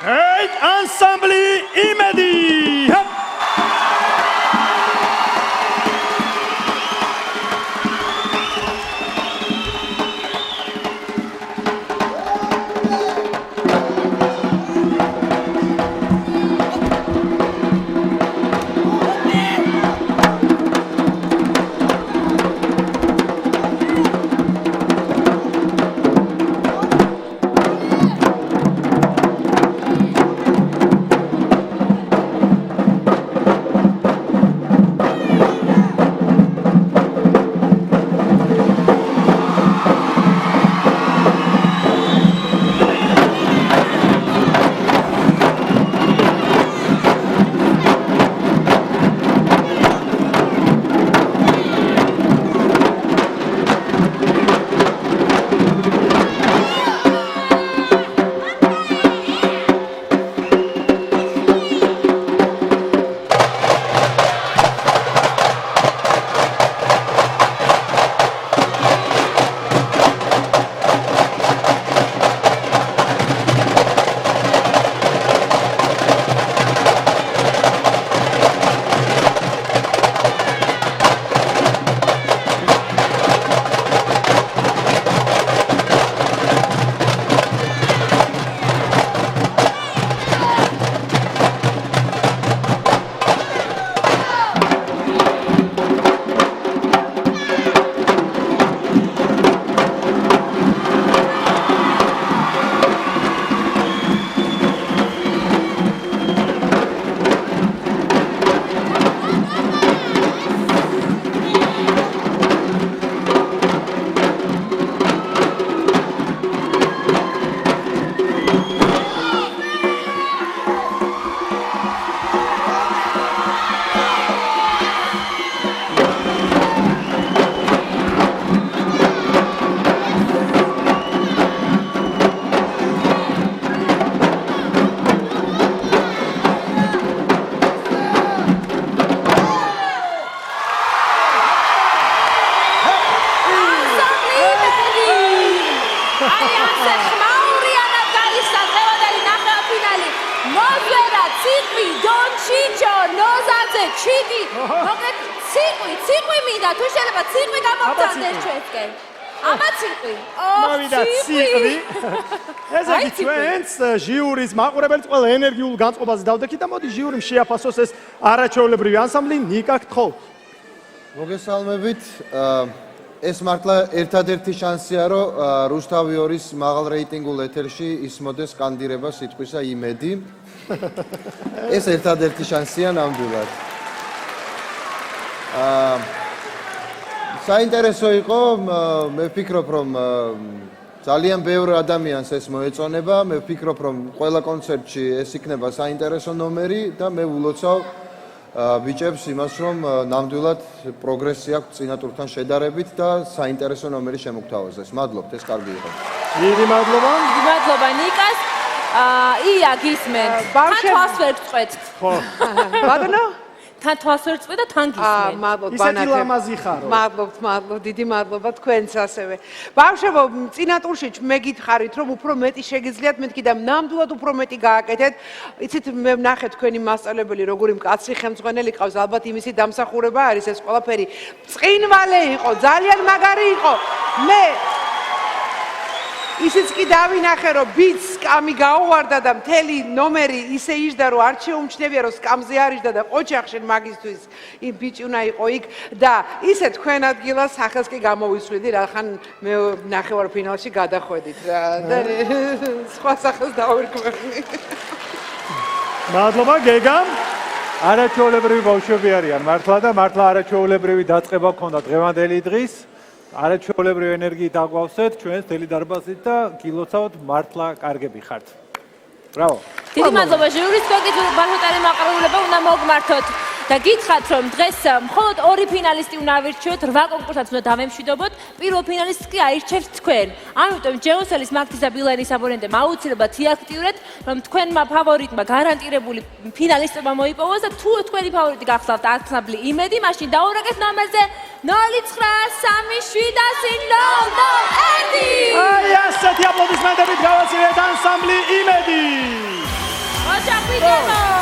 ანსამბლი იმედი. ციყვი მინდა, თუ შეიძლება ციყვი გამოგწევდეს ჩვენსკენ. აბა ციყვი. მოვიდა ციყვი. ესე იგი ჩვენს ჟიურის მაყურებელს ყველა ენერგიულ განწყობაზე დავდექით და მოდი ჟიურიმ შეაფასოს ეს არაჩვეულებრივი ანსამბლი. ნიკა გთხოვთ. მოგესალმებით. ეს მართლა ერთადერთი შანსია, რომ რუსთავი 2-ის მაღალ რეიტინგულ ეთერში ისმოდეს სკანდირება სიტყვისა იმედი. ეს ერთადერთი შანსია ნამდვილად. საინტერესო იყო, მე ვფიქრობ, რომ ძალიან ბევრ ადამიანს ეს მოეწონება, მე ვფიქრობ, რომ ყველა კონცერტში ეს იქნება საინტერესო ნომერი და მე ულოცავ ბიჭებს იმას, რომ ნამდვილად პროგრესი აქვს წინა ტურთან შედარებით და საინტერესო ნომერი შემოგთავაზეს. მადლობთ, ეს კარგი იყო. დიდი მადლობა. მადლობა ნიკას. ია გისმენთ. თან თავს ვერ წვეთ. ხო. ბატონო? თან თავს ვერ წვეთ და თან გისმენთ. მადლობა ბანათი. ისეთი ლამაზი ხარო. მადლობთ, დიდი მადლობა თქვენც ასევე. ბავშვებო, წინა ტურში მე გითხარით, რომ უფრო მეტი შეგიძლიათ, მეთქი და ნამდვილად უფრო მეტი გააკეთეთ. იცით, მე ვნახე თქვენი მასწავლებელი, როგორი მკაცრი ხელმძღვანელი ყავს, ალბათ იმისი დამსახურება არის ეს ყველაფერი. წყინვალე იყო, ძალიან მაგარი იყო. მე ისიც კი დავინახე, რომ ბიტს სკამი გაუვარდა და მთელი ნომერი ისე იჯდა, რომ არ შეუმჩნევია, რომ სკამზე არ იჯდა და ყოჩახშენ მაგისთვის იმ ბიჭი უნდა იყო იქ და ისე თქვენ ადგილას სახელს კი გამოვისვლიდი, რახან მე ნახევარ ფინალში გადახვედით რა და სხვა სახელს დავირქმევი. მადლობა გეგამ. არაჩვეულებრივი ბავშვები არიან მართლა და მართლა არაჩვეულებრივი დაწყება გქონდა დღევანდელი დღის. არაჩვეულებრივი ენერგიით აგვავსეთ ჩვენს თელი დარბაზით და გილოცავთ მართლა კარგები ხართ. ბრავო. დიდი მადლობა ჟიურის კონკრეტულ ბაროტარი მაყურებელობა უნდა მოგმართოთ და გითხრათ რომ დღეს მხოლოდ 2 ფინალისტი უნდა ავირჩიოთ, 8 კონკურსად უნდა დავემშვიდობოთ, პირველ ფინალისტს კი აირჩევთ თქვენ. ამიტომ ჯეოსელის მაგთის და ბილენის აბონენტებმა აუცილებლად იაქტიურეთ, რომ თქვენმა ფავორიტმა გარანტირებული ფინალისტობა მოიპოვოს და თუ თქვენი ფავორიტი გახსოვთ ანსამბლი იმედი, მაშინ დაურეკეთ ნომერზე 0937-001. აი ასეთი აპლოდისმენტებით გავაცილეთ ანსამბლი იმედი. ოჯახი გენო